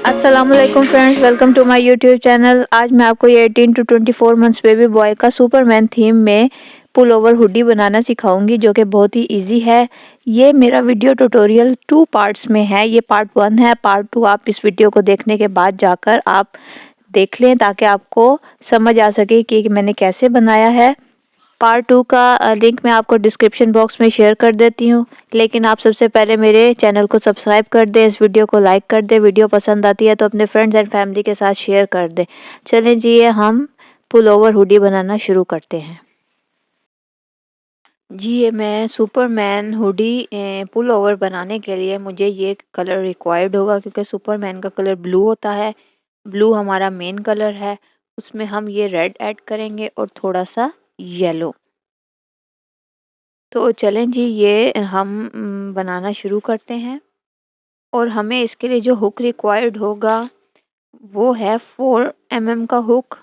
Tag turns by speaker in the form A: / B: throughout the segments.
A: अस्सलामुअलैकुम friends, welcome to my YouTube channel. आज मैं आपको ये 18 टू 24 मंथ्स बेबी बॉय का सुपरमैन थीम में पुल ओवर हुडी बनाना सिखाऊंगी, जो कि बहुत ही इजी है। ये मेरा वीडियो ट्यूटोरियल 2 पार्ट्स में है। ये पार्ट 1 है। पार्ट 2 आप इस वीडियो को देखने के बाद जाकर आप देख लें, ताकि आपको समझ आ सके कि मैंने कैसे बनाया है। पार्ट 2 का लिंक मैं आपको डिस्क्रिप्शन बॉक्स में शेयर कर देती हूँ। लेकिन आप सबसे पहले मेरे चैनल को सब्सक्राइब कर दें, इस वीडियो को लाइक कर दें। वीडियो पसंद आती है तो अपने फ्रेंड्स एंड फैमिली के साथ शेयर कर दें। चलें जी, ये हम पुल ओवर हुडी बनाना शुरू करते हैं। जी, ये मैं सुपरमैन हुडी पुल ओवर बनाने के लिए मुझे ये कलर रिक्वायर्ड होगा, क्योंकि सुपरमैन का कलर ब्लू होता है। ब्लू हमारा मेन कलर है। उसमें हम ये रेड ऐड करेंगे और थोड़ा सा येलो। तो चलें जी, ये हम बनाना शुरू करते हैं। और हमें इसके लिए जो हुक रिक्वायर्ड होगा वो है 4 mm का हुक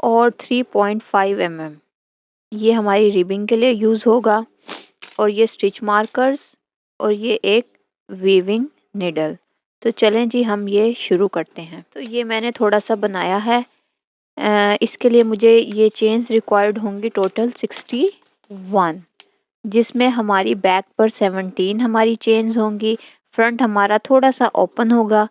A: और 3.5 mm। ये हमारी रिबिंग के लिए यूज़ होगा। और ये स्टिच मार्कर्स और ये एक वीविंग निडल। तो चलें जी, हम ये शुरू करते हैं। तो ये मैंने थोड़ा सा बनाया है। इसके लिए मुझे ये चेन्स रिक्वायर्ड होंगी टोटल 61, जिसमें हमारी बैक पर 17 हमारी चेन्स होंगी। फ्रंट हमारा थोड़ा सा ओपन होगा।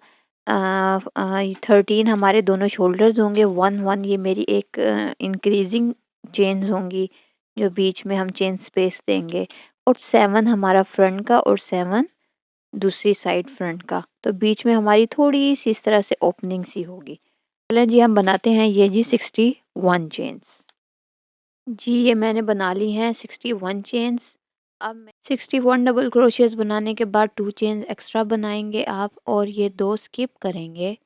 A: 13 हमारे दोनों शोल्डर्स होंगे। 1 ये मेरी एक इंक्रीजिंग चेन्स होंगी, जो बीच में हम चेन स्पेस देंगे। और 7 हमारा फ्रंट का और 7 दूसरी साइड फ्रंट का। तो बीच में हमारी थोड़ी सी इस तरह से ओपनिंग सी होगी। चलें जी, हम बनाते हैं ये जी 61 चेन्स। जी, ये मैंने बना ली हैं 61 चेन्स। अब मैं 61 डबल क्रोशियस बनाने के बाद 2 चेन्स एक्स्ट्रा बनाएंगे आप, और ये 2 स्किप करेंगे,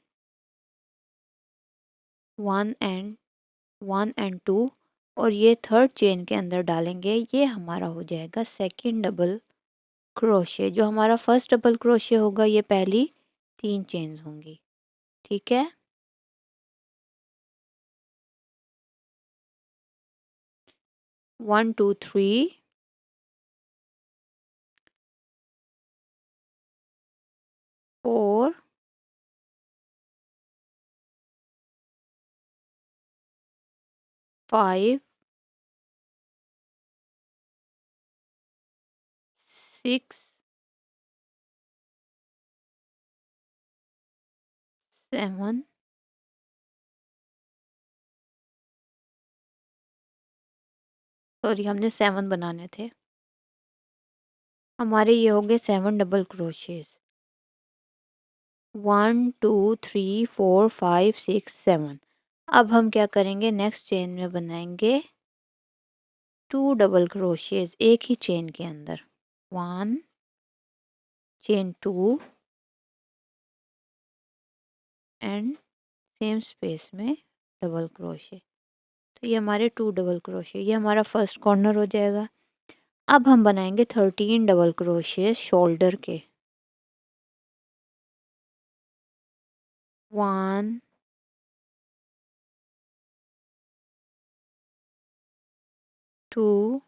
A: 1 एंड 2, और ये थर्ड चेन के अंदर डालेंगे। ये हमारा हो जाएगा सेकंड डबल क्रोशे। जो हमारा फर्स्ट डबल क्रोशे होगा, ये पहली 3 चेन्स होंगी। ठीक है। 1 2 3 4 5 6 7 सॉरी, हमने 7 बनाने थे। हमारे ये हो गए 7 डबल क्रोशेस। 1 2 3 4 5 6 7। अब हम क्या करेंगे, नेक्स्ट चेन में बनाएंगे 2 डबल क्रोशेस एक ही चेन के अंदर। 1 चेन 2 एंड सेम स्पेस में डबल क्रोशे। तो ये हमारे 2 डबल क्रोशे, ये हमारा फर्स्ट कॉर्नर हो जाएगा। अब हम बनाएंगे 13 डबल क्रोशे शोल्डर के। 1 2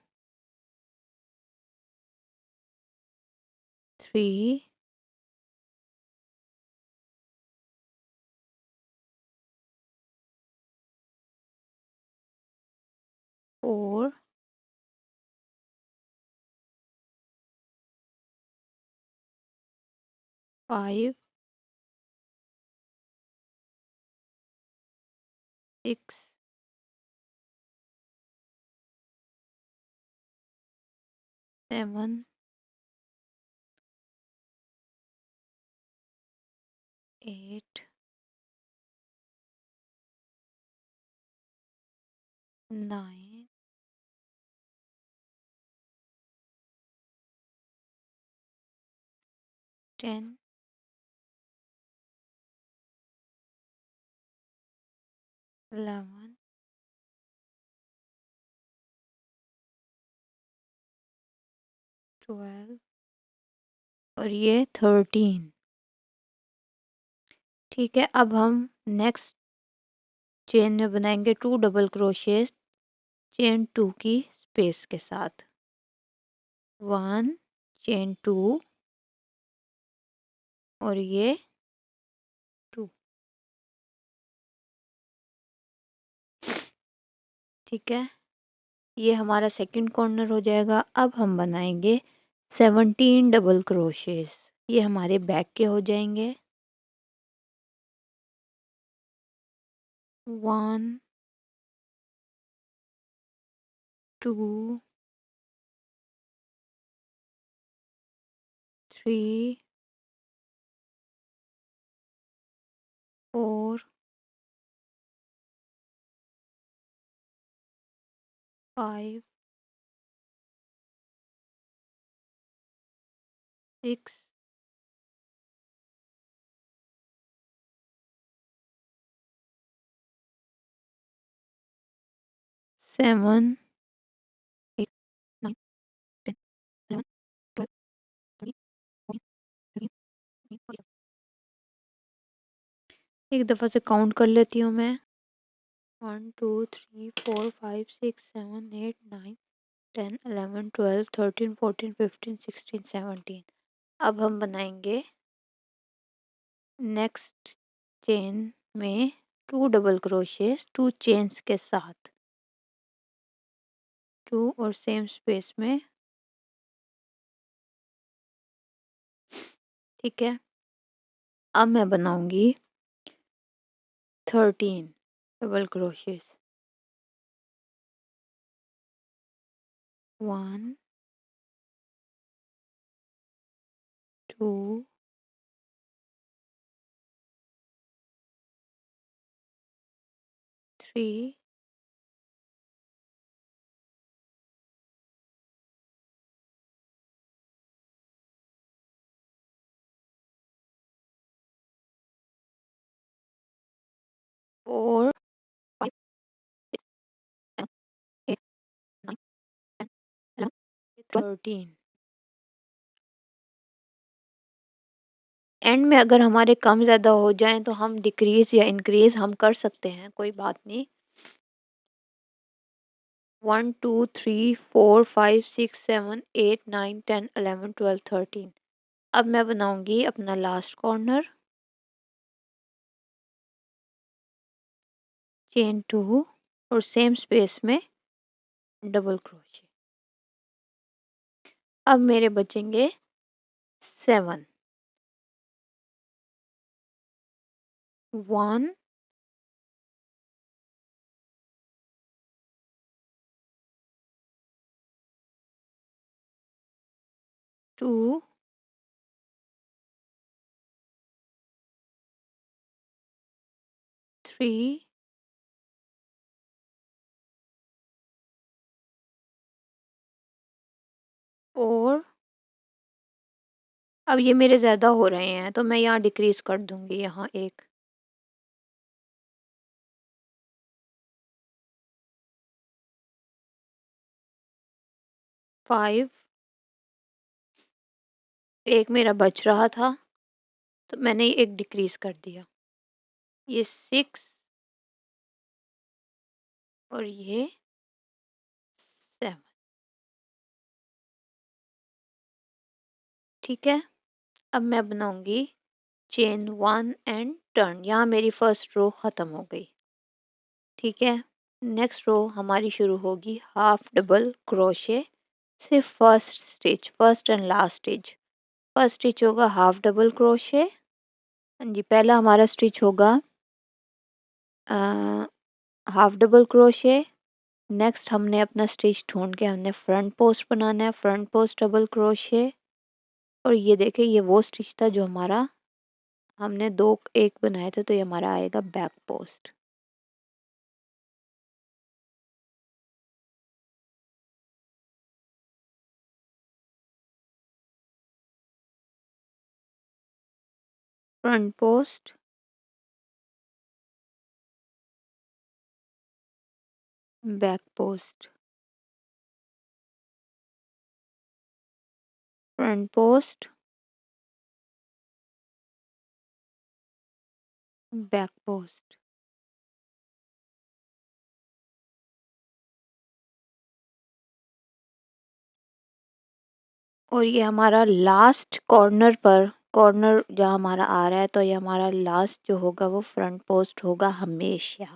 A: 3 4 5 6 7 8 9 10 11 12 और ये 13। ठीक है। अब हम नेक्स्ट चेन में बनाएंगे 2 डबल क्रोशेस चेन 2 की स्पेस के साथ। 1 चेन 2 और ये 2। ठीक है, ये हमारा सेकंड कॉर्नर हो जाएगा। अब हम बनाएंगे 17 डबल क्रोशेस। ये हमारे बैक के हो जाएंगे। 1 2 3 4 5 6 7 8 9 10 11 12 13 14 15 16। एक दफ़ा से काउंट कर लेती हूँ मैं। 1 2 3 4 5 6 7 8 9 10 11 12 13 14 15 16 17। अब हम बनाएंगे नेक्स्ट चेन में 2 डबल क्रोशेस 2 चेन्स के साथ, 2 और सेम स्पेस में। ठीक है, अब मैं बनाऊंगी 13 डबल क्रोशेस। 1 2 3 4 5 6 7 8 9 10 11 13। एंड में अगर हमारे कम ज़्यादा हो जाएं तो हम डिक्रीज़ या इंक्रीज़ हम कर सकते हैं, कोई बात नहीं। 1 2 3 4 5 6 7 8 9 10 11 12 13। अब मैं बनाऊंगी अपना लास्ट कॉर्नर। चेन 2 और सेम स्पेस में डबल क्रोशे। अब मेरे बचेंगे 7। 1 2 3 4। अब ये मेरे ज़्यादा हो रहे हैं तो मैं यहाँ डिक्रीज़ कर दूंगी, यहाँ एक। 5। एक मेरा बच रहा था तो मैंने एक डिक्रीज़ कर दिया। ये 6 और ये 7। ठीक है, अब मैं बनाऊंगी चेन 1 एंड टर्न। यहाँ मेरी फर्स्ट रो ख़त्म हो गई। ठीक है, नेक्स्ट रो हमारी शुरू होगी हाफ डबल क्रोशे से। First stitch, first and last stitch. First stitch होगा हाफ डबल क्रोशे। हाँ जी, पहला हमारा स्टिच होगा हाफ डबल क्रोशे। नेक्स्ट हमने अपना स्टिच ढूंढ के हमने फ्रंट पोस्ट बनाना है, फ्रंट पोस्ट डबल क्रोशे। और ये देखिए, ये वो स्टिच था जो हमारा हमने दो एक बनाए थे, तो ये हमारा आएगा back post. Front post, back post, front post, back post. और ये हमारा लास्ट कॉर्नर पर कॉर्नर जहाँ हमारा आ रहा है तो ये हमारा लास्ट जो होगा वो फ्रंट पोस्ट होगा हमेशा।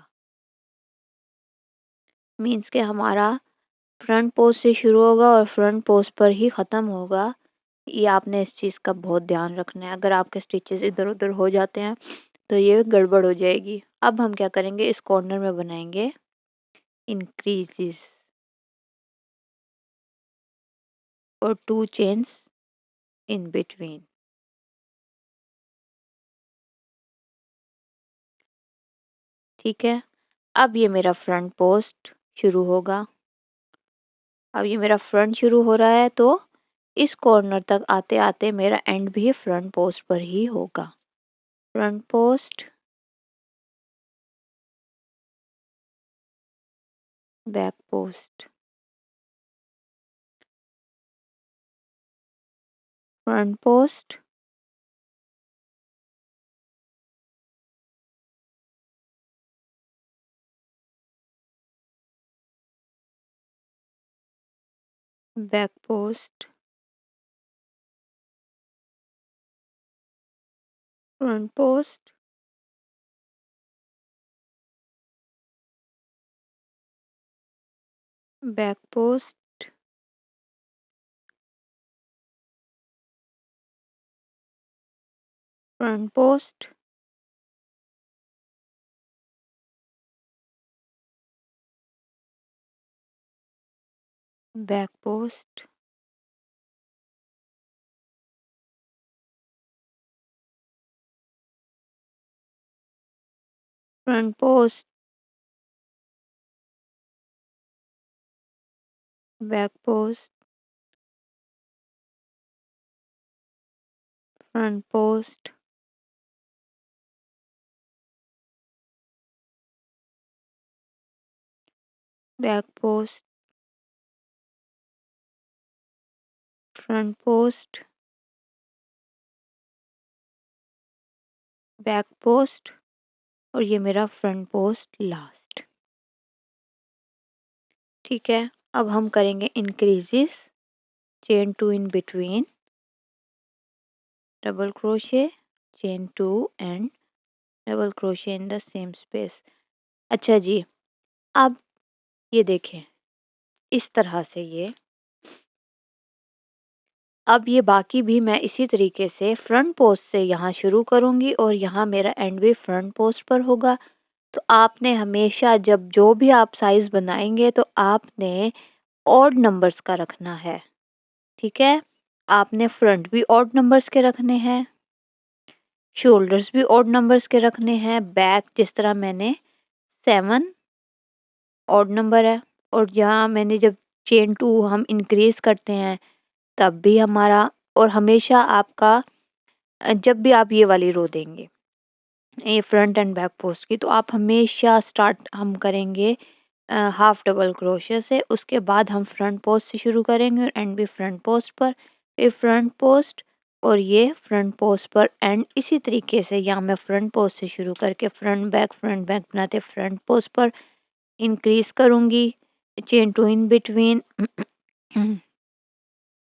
A: मीन्स के हमारा फ्रंट पोस्ट से शुरू होगा और फ्रंट पोस्ट पर ही ख़त्म होगा। ये आपने इस चीज़ का बहुत ध्यान रखना है। अगर आपके स्टिचेस इधर उधर हो जाते हैं तो ये गड़बड़ हो जाएगी। अब हम क्या करेंगे, इस कॉर्नर में बनाएंगे इंक्रीजेस और 2 चेन्स इन बिटवीन। ठीक है, अब ये मेरा फ्रंट पोस्ट शुरू होगा। अब ये मेरा फ्रंट शुरू हो रहा है तो इस कॉर्नर तक आते आते मेरा एंड भी फ्रंट पोस्ट पर ही होगा। Front post, back post, front post, back post, front post, back post, front post, back post, front post, back post, front post, back post, front post, back post और ये मेरा front post last. ठीक है, अब हम करेंगे increases, chain 2 in between, double crochet, chain 2 and double crochet in the same space. अच्छा जी, अब ये देखें इस तरह से ये, अब ये बाकी भी मैं इसी तरीके से फ्रंट पोस्ट से यहाँ शुरू करूँगी और यहाँ मेरा एंड भी फ्रंट पोस्ट पर होगा। तो आपने हमेशा जब जो भी आप साइज़ बनाएंगे तो आपने ऑड नंबर्स का रखना है। ठीक है, आपने फ्रंट भी ऑड नंबर्स के रखने हैं, शोल्डर्स भी ऑड नंबर्स के रखने हैं, बैक जिस तरह मैंने 7 ऑड नंबर है और जहाँ मैंने जब चेन 2 हम इंक्रीज़ करते हैं तब भी हमारा, और हमेशा आपका जब भी आप ये वाली रो देंगे ये फ्रंट एंड बैक पोस्ट की, तो आप हमेशा स्टार्ट हम करेंगे हाफ डबल क्रोशिया से। उसके बाद हम फ्रंट पोस्ट से शुरू करेंगे और एंड भी फ्रंट पोस्ट पर, फिर फ्रंट पोस्ट और ये फ्रंट पोस्ट पर एंड। इसी तरीके से यहाँ मैं फ्रंट पोस्ट से शुरू करके फ्रंट बैक बनाते फ्रंट पोस्ट पर इंक्रीज करूँगी, चेन 2 इन बिटवीन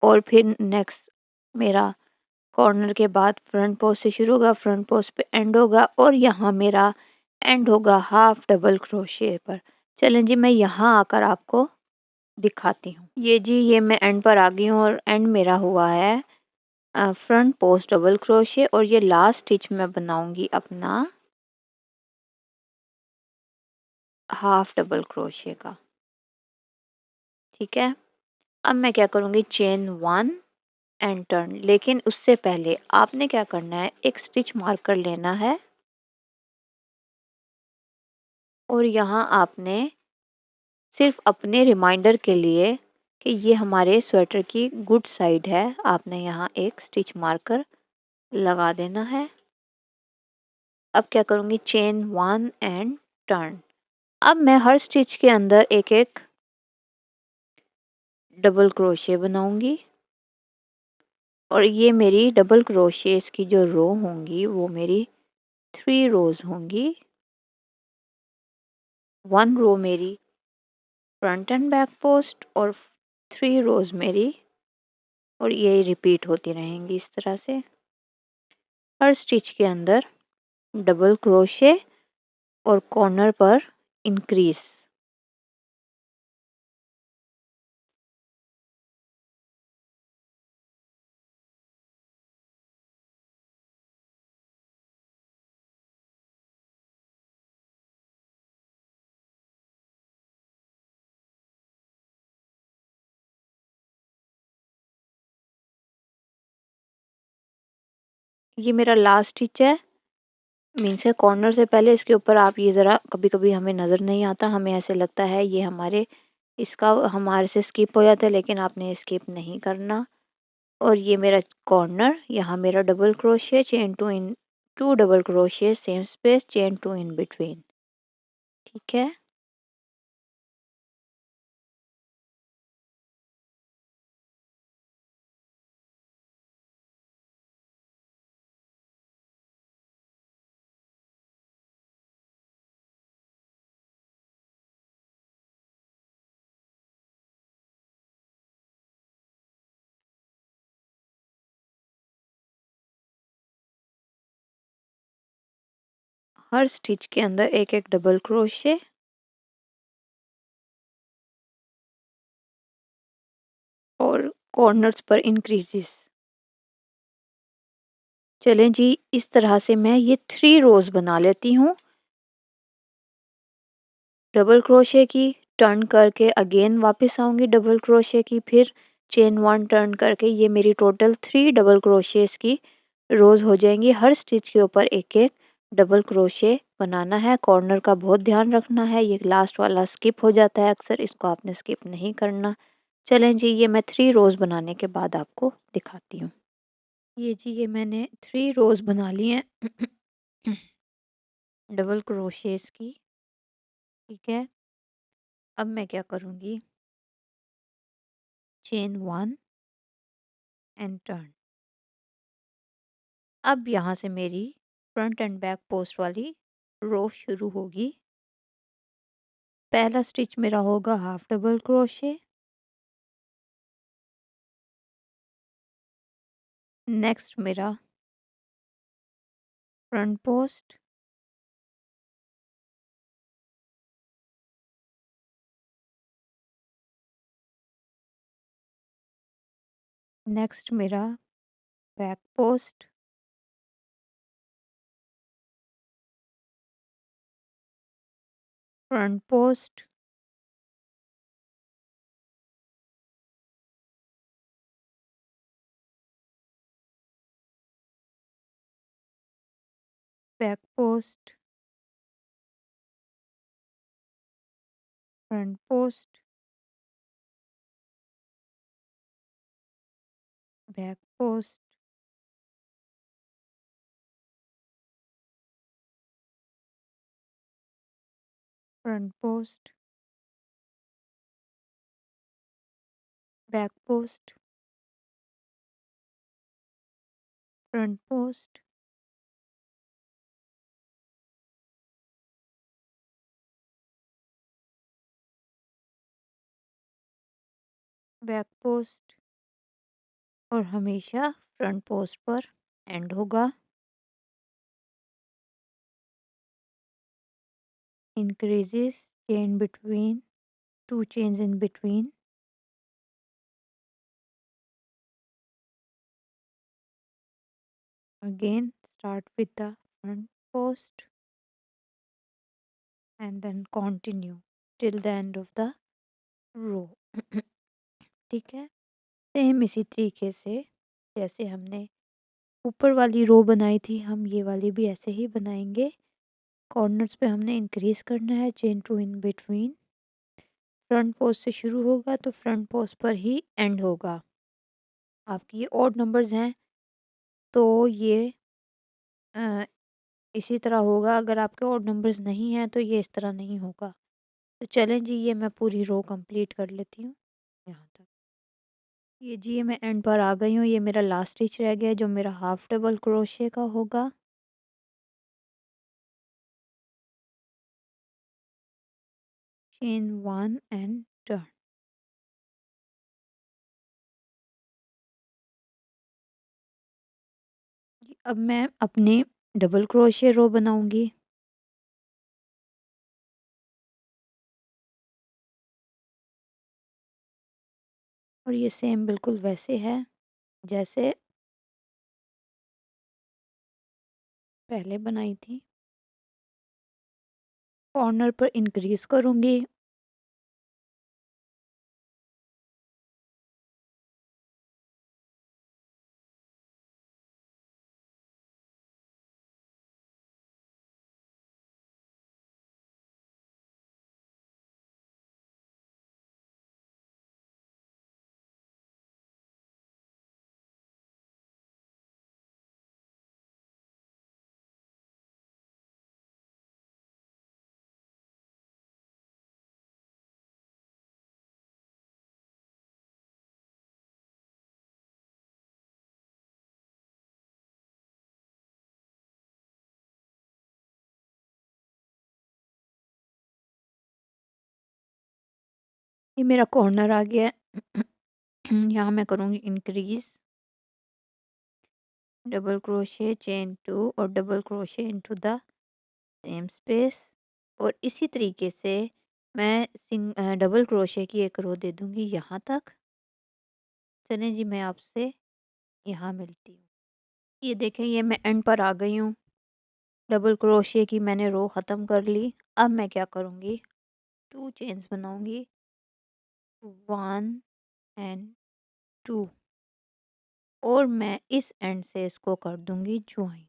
A: और फिर नेक्स्ट मेरा कॉर्नर के बाद फ्रंट पोस्ट से शुरू होगा, फ्रंट पोस्ट पे एंड होगा और यहाँ मेरा एंड होगा हाफ डबल क्रोशे पर। चलें जी, मैं यहाँ आकर आपको दिखाती हूँ। ये जी, ये मैं एंड पर आ गई हूँ और एंड मेरा हुआ है फ्रंट पोस्ट डबल क्रोशे और ये लास्ट स्टिच मैं बनाऊंगी अपना हाफ डबल क्रोशे का। ठीक है, अब मैं क्या करूँगी, चेन 1 एंड टर्न। लेकिन उससे पहले आपने क्या करना है, एक स्टिच मार्कर लेना है और यहाँ आपने सिर्फ अपने रिमाइंडर के लिए कि ये हमारे स्वेटर की गुड साइड है, आपने यहाँ एक स्टिच मार्कर लगा देना है। अब क्या करूँगी, चेन 1 एंड टर्न। अब मैं हर स्टिच के अंदर एक एक डबल क्रोशे बनाऊंगी और ये मेरी डबल क्रोशेस की जो रो होंगी वो मेरी 3 रोज होंगी। 1 रो मेरी फ्रंट एंड बैक पोस्ट और 3 रोज मेरी, और ये रिपीट होती रहेंगी इस तरह से। हर स्टिच के अंदर डबल क्रोशे और कॉर्नर पर इंक्रीज। ये मेरा लास्ट स्टिच है, मीन्स है कॉर्नर से पहले इसके ऊपर आप ये ज़रा कभी-कभी हमें नज़र नहीं आता, हमें ऐसे लगता है ये इसका हमारे से स्किप हो जाता है, लेकिन आपने स्किप नहीं करना। और ये मेरा कॉर्नर, यहाँ मेरा double crochet, chain 2 in 2 double crochet, same space, chain 2 in between. ठीक है। हर स्टिच के अंदर एक-एक डबल क्रोशिया और कॉर्नर्स पर इंक्रीजेस। चलें जी, इस तरह से मैं ये 3 रोज़ बना लेती हूँ। डबल क्रोशिया की, टर्न करके अगेन वापस आऊँगी डबल क्रोशिया की, फिर चेन 1 टर्न करके, ये मेरी टोटल 3 डबल क्रोशियस की रोज़ हो जाएंगी। हर स्टिच के ऊपर एक-एक डबल क्रोशिया बनाना है। कॉर्नर का बहुत ध्यान रखना है, ये लास्ट वाला स्किप हो जाता है अक्सर, इसको आपने स्किप नहीं करना। चलें जी, ये मैं 3 रोज़ बनाने के बाद आपको दिखाती हूँ। ये जी, ये मैंने 3 रोज़ बना ली हैं डबल क्रोशियस की। ठीक है। अब मैं क्या करूँगी, चेन 1 एंड टर्न। अब यहाँ से मेरी फ्रंट एंड बैक पोस्ट वाली रो शुरू होगी। पहला स्टिच मेरा होगा हाफ डबल क्रोशे, नेक्स्ट मेरा फ्रंट पोस्ट, नेक्स्ट मेरा back post, front post, back post, front post, back post, front post, back post, front post, back post, और हमेशा फ्रंट पोस्ट पर एंड होगा। Increases, chain between, 2 chains in between, again start with the front post and then continue till the end of the row। ठीक है। Same इसी तरीके से जैसे हमने ऊपर वाली रो बनाई थी, हम ये वाली भी ऐसे ही बनाएंगे। कॉर्नर्स पे हमने इंक्रीज करना है, chain 2 in between. Front post से शुरू होगा तो फ्रंट पोस्ट पर ही एंड होगा। आपकी ये ऑड नंबर्स हैं तो ये अ, इसी तरह होगा, अगर आपके ऑड नंबर्स नहीं हैं तो ये इस तरह नहीं होगा। तो चलें जी, ये मैं पूरी रो कंप्लीट कर लेती हूँ यहाँ तक। ये जी, ये मैं एंड पर आ गई हूँ, ये मेरा लास्ट स्टिच रह गया है जो मेरा हाफ डबल क्रोशिया का होगा। Chain 1 and turn. जी, अब मैं अपनी डबल क्रोशिया रो बनाऊंगी। और ये सेम बिल्कुल वैसे है जैसे पहले बनाई थी। कॉर्नर पर इंक्रीज करूंगी। ये मेरा कॉर्नर आ गया है। यहाँ मैं करूँगी इंक्रीज, डबल क्रोशे, चेन 2 और double crochet into the same space. और इसी तरीके से मैं डबल क्रोशे की एक रो दे दूँगी यहाँ तक। चलें जी, मैं आपसे यहाँ मिलती हूँ। ये देखें, ये मैं एंड पर आ गई हूँ। डबल क्रोशे की मैंने रो ख़त्म कर ली। अब मैं क्या करूँगी, 2 चेन्स बनाऊँगी, 1 एंड 2, और मैं इस एंड से इसको कर दूँगी जॉइन।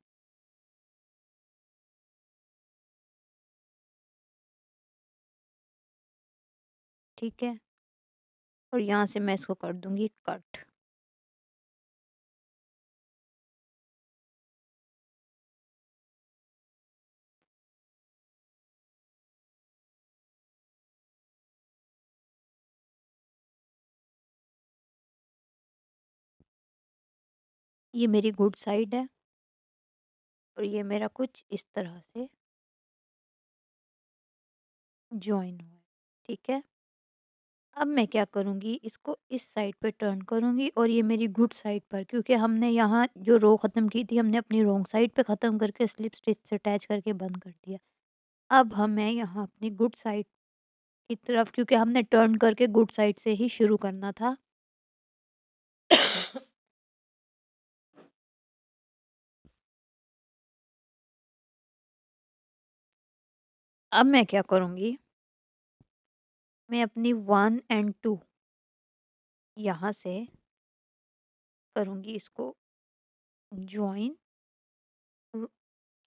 A: ठीक है? और यहाँ से मैं इसको कर दूँगी कट। ये मेरी गुड साइड है और ये मेरा कुछ इस तरह से जॉइन हुआ है। ठीक है? अब मैं क्या करूँगी, इसको इस साइड पे टर्न करूँगी और ये मेरी गुड साइड पर, क्योंकि हमने यहाँ जो रो ख़त्म की थी हमने अपनी रॉन्ग साइड पे ख़त्म करके स्लिप स्टिच से अटैच करके बंद कर दिया। अब हमें यहाँ अपनी गुड साइड की तरफ, क्योंकि हमने टर्न करके गुड साइड से ही शुरू करना था। अब मैं क्या करूँगी, मैं अपनी 1 एंड 2 यहाँ से करूँगी इसको जॉइन,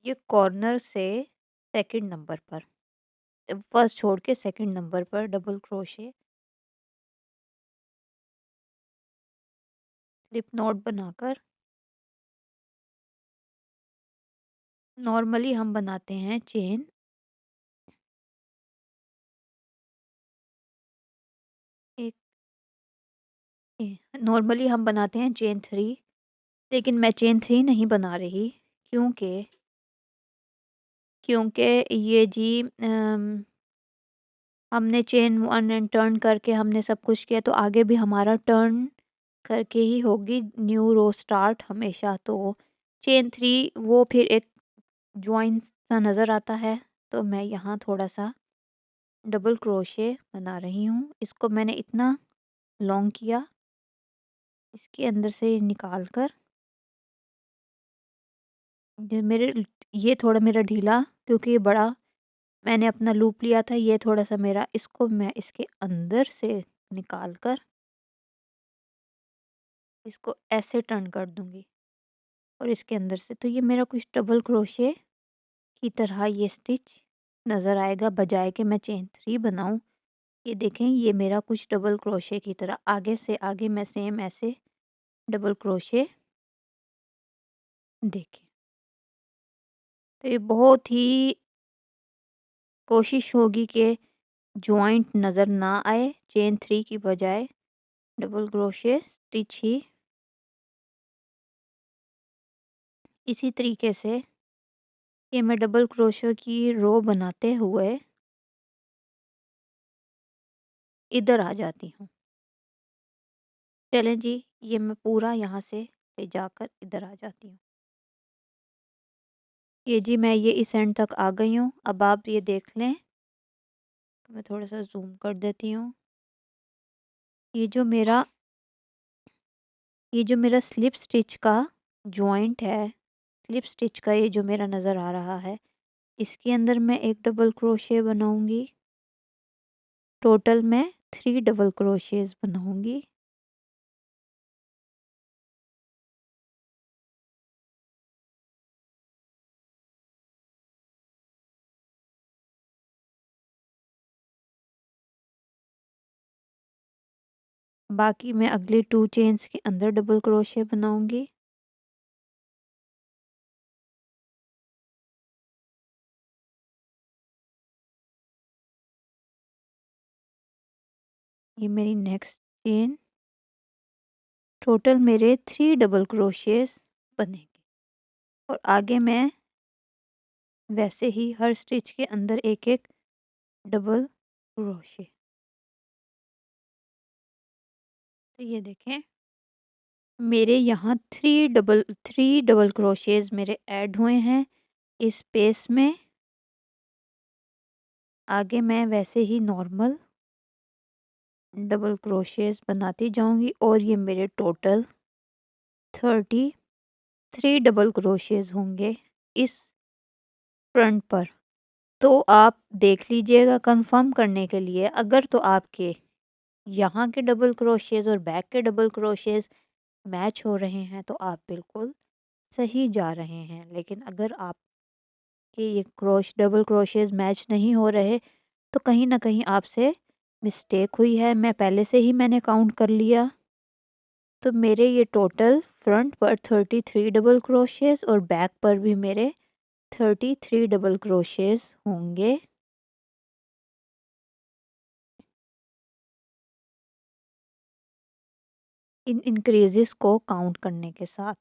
A: ये कॉर्नर से सेकंड नंबर पर, फर्स्ट छोड़ के सेकंड नंबर पर डबल क्रोशे, स्लिप नॉट बनाकर। नॉर्मली हम बनाते हैं चेन एक, नॉर्मली हम बनाते हैं चेन 3, लेकिन मैं चेन 3 नहीं बना रही, क्योंकि क्योंकि ये जी हमने चेन 1 एंड टर्न करके हमने सब कुछ किया, तो आगे भी हमारा टर्न करके ही होगी न्यू रो स्टार्ट हमेशा। तो चेन 3 वो फिर एक जॉइन सा नज़र आता है, तो मैं यहाँ थोड़ा-सा डबल क्रोशे बना रही हूँ। इसको मैंने इतना लॉन्ग किया, इसके अंदर से निकाल कर ये थोड़ा मेरा ढीला, क्योंकि ये बड़ा मैंने अपना लूप लिया था, ये थोड़ा-सा मेरा, इसको मैं इसके अंदर से निकाल कर इसको ऐसे टर्न कर दूँगी और इसके अंदर से, तो ये मेरा कुछ डबल क्रोशे की तरह ये स्टिच नज़र आएगा, बजाय कि मैं चेन 3 बनाऊँ। ये देखें, ये मेरा कुछ डबल क्रोशे की तरह आगे से आगे मैं सेम ऐसे डबल क्रोशे, देखें। तो ये बहुत ही कोशिश होगी कि जॉइंट नज़र ना आए, चेन 3 की बजाय डबल क्रोशे स्टिच ही। इसी तरीके से ये मैं डबल क्रोशे की रो बनाते हुए इधर आ जाती हूँ। चलें जी, ये मैं पूरा यहाँ से ले जाकर इधर आ जाती हूँ। ये जी मैं ये इस एंड तक आ गई हूँ। अब आप ये देख लें, तो मैं थोड़ा सा जूम कर देती हूँ। ये जो मेरा स्लिप स्टिच का जॉइंट है, स्लिप स्टिच का ये जो मेरा नज़र आ रहा है, इसके अंदर मैं एक डबल क्रोशे बनाऊंगी। टोटल मैं 3 डबल क्रोशेस बनाऊंगी। बाकी मैं अगले 2 चेन्स के अंदर डबल क्रोशे बनाऊंगी। ये मेरी नेक्स्ट चेन, टोटल मेरे 3 डबल क्रोशेस बनेंगे। और आगे मैं वैसे ही हर स्टिच के अंदर एक एक डबल क्रोशे। तो ये देखें, मेरे यहाँ 3 डबल क्रोशेस मेरे ऐड हुए हैं इस स्पेस में। आगे मैं वैसे ही नॉर्मल डबल क्रोशेस बनाती जाऊंगी और ये मेरे टोटल 33 डबल क्रोशेस होंगे इस फ्रंट पर। तो आप देख लीजिएगा कंफर्म करने के लिए, अगर तो आपके यहाँ के डबल क्रोशेस और बैक के डबल क्रोशेस मैच हो रहे हैं तो आप बिल्कुल सही जा रहे हैं। लेकिन अगर आपके ये डबल क्रोशेस मैच नहीं हो रहे, तो कहीं ना कहीं आपसे मिस्टेक हुई है। मैं पहले से ही मैंने काउंट कर लिया। तो मेरे ये टोटल फ्रंट पर 33 डबल क्रोशेस और बैक पर भी मेरे 33 डबल क्रोशेस होंगे। इन इंक्रीजेस को काउंट करने के साथ।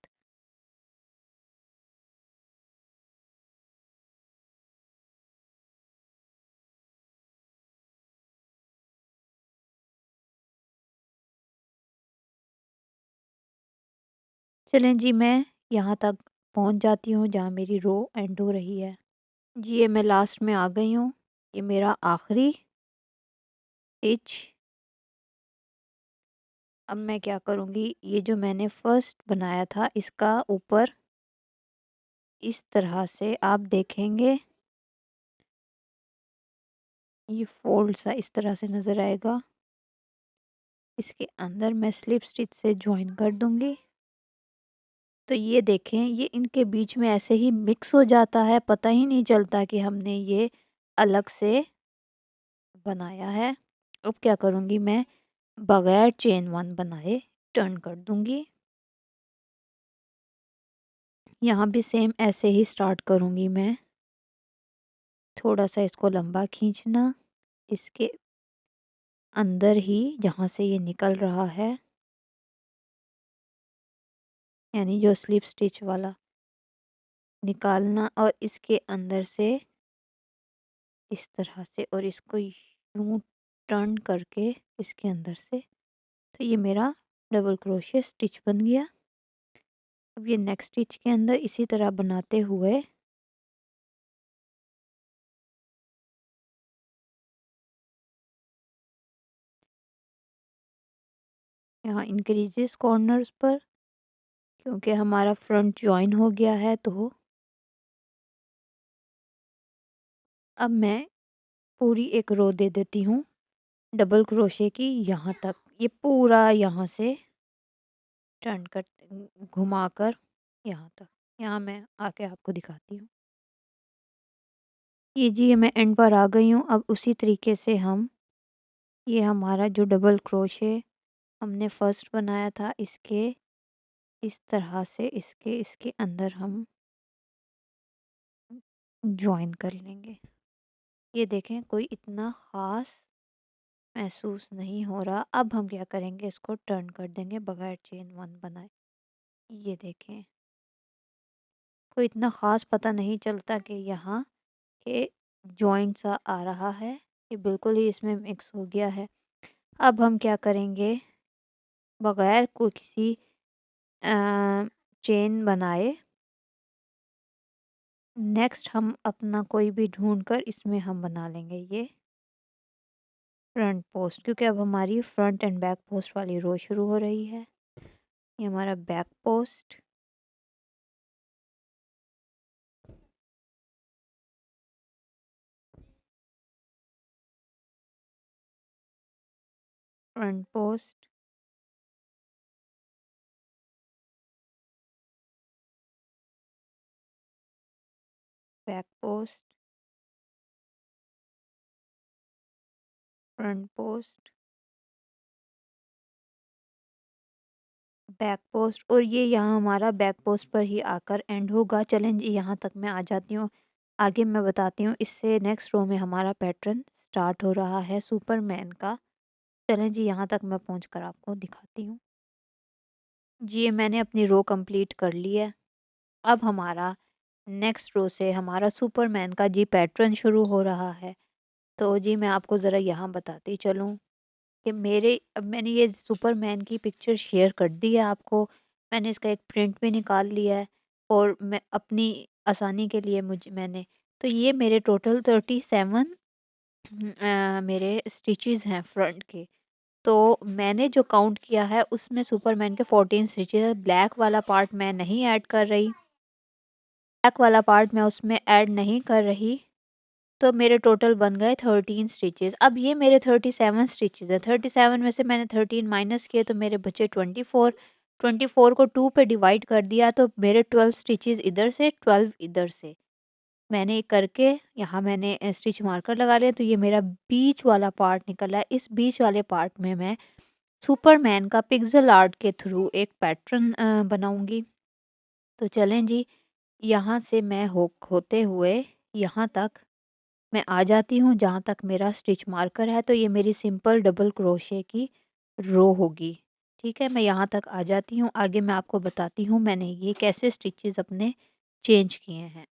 A: चलें जी, मैं यहाँ तक पहुँच जाती हूँ जहाँ मेरी रो एंड हो रही है। जी ये मैं लास्ट में आ गई हूँ। ये मेरा आखिरी स्टिच। अब मैं क्या करूँगी, ये जो मैंने फर्स्ट बनाया था इसका ऊपर इस तरह से आप देखेंगे, ये फोल्ड सा इस तरह से नज़र आएगा। इसके अंदर मैं स्लिप स्टिच से ज्वाइन कर दूंगी। तो ये देखें, ये इनके बीच में ऐसे ही मिक्स हो जाता है, पता ही नहीं चलता कि हमने ये अलग से बनाया है। अब क्या करूँगी, मैं बगैर चेन वन बनाए टर्न कर दूंगी। यहाँ भी सेम ऐसे ही स्टार्ट करूँगी मैं। थोड़ा सा इसको लंबा खींचना, इसके अंदर ही जहाँ से ये निकल रहा है, यानी जो स्लिप स्टिच वाला निकालना, और इसके अंदर से इस तरह से, और इसको यूं टर्न करके इसके अंदर से। तो ये मेरा डबल क्रोशिया स्टिच बन गया। अब ये नेक्स्ट स्टिच के अंदर इसी तरह बनाते हुए यहाँ इंक्रीजेस कॉर्नर्स पर, क्योंकि हमारा फ्रंट जॉइन हो गया है, तो अब मैं पूरी एक रो दे देती हूँ डबल क्रोशे की यहाँ तक। ये पूरा यहाँ से टर्न कर घुमा कर यहाँ तक। यहाँ मैं आके आपको दिखाती हूँ। ये जी ये मैं एंड पर आ गई हूँ। अब उसी तरीके से हम ये हमारा जो डबल क्रोशे हमने फर्स्ट बनाया था, इसके इस तरह से इसके इसके अंदर हम ज्वाइन कर लेंगे। ये देखें, कोई इतना ख़ास महसूस नहीं हो रहा। अब हम क्या करेंगे, इसको टर्न कर देंगे बगैर चेन वन बनाए। ये देखें, कोई इतना ख़ास पता नहीं चलता कि यहाँ के जॉइंट सा आ रहा है। ये बिल्कुल ही इसमें मिक्स हो गया है। अब हम क्या करेंगे, बगैर कोई किसी चेन बनाए नेक्स्ट हम अपना कोई भी ढूंढ कर इसमें हम बना लेंगे ये फ्रंट पोस्ट, क्योंकि अब हमारी फ्रंट एंड बैक पोस्ट वाली रो शुरू हो रही है। ये हमारा back post, front post, back post, front post, back post, और ये यहाँ हमारा बैक पोस्ट पर ही आकर एंड होगा। चलें जी, यहाँ तक मैं आ जाती हूँ। आगे मैं बताती हूँ, इससे नेक्स्ट रो में हमारा पैटर्न स्टार्ट हो रहा है सुपरमैन का। चलें जी, यहाँ तक मैं पहुँच कर आपको दिखाती हूँ। जी, ये मैंने अपनी रो कंप्लीट कर ली है। अब हमारा नेक्स्ट रो से हमारा सुपरमैन का जी पैटर्न शुरू हो रहा है। तो जी मैं आपको ज़रा यहाँ बताती चलूँ कि मेरे अब मैंने ये सुपरमैन की पिक्चर शेयर कर दी है आपको। मैंने इसका एक प्रिंट भी निकाल लिया है, और मैं अपनी आसानी के लिए मैंने तो ये मेरे टोटल 37 मेरे स्टिचेस हैं फ्रंट के। तो मैंने जो काउंट किया है उसमें सुपरमैन के 14 स्टिचेस है। ब्लैक वाला पार्ट मैं नहीं ऐड कर रही, बैक वाला पार्ट मैं उसमें ऐड नहीं कर रही। तो मेरे टोटल बन गए 13 स्टिचेस। अब ये मेरे 37 स्टिचेस है। 37 में से मैंने 13 माइनस किए तो मेरे बचे 24। 24 को 2 पे डिवाइड कर दिया तो मेरे 12 स्टिचेस इधर से 12 इधर से मैंने एक करके यहाँ मैंने स्टिच मार्कर लगा लिया। तो ये मेरा बीच वाला पार्ट निकला है। इस बीच वाले पार्ट में मैं सुपरमैन का पिक्सल आर्ट के थ्रू एक पैटर्न बनाऊंगी। तो चलें जी, यहाँ से मैं होते हुए यहाँ तक मैं आ जाती हूँ जहाँ तक मेरा स्टिच मार्कर है। तो ये मेरी सिंपल डबल क्रोशे की रो होगी। ठीक है, मैं यहाँ तक आ जाती हूँ। आगे मैं आपको बताती हूँ मैंने ये कैसे स्टिचेस अपने चेंज किए हैं।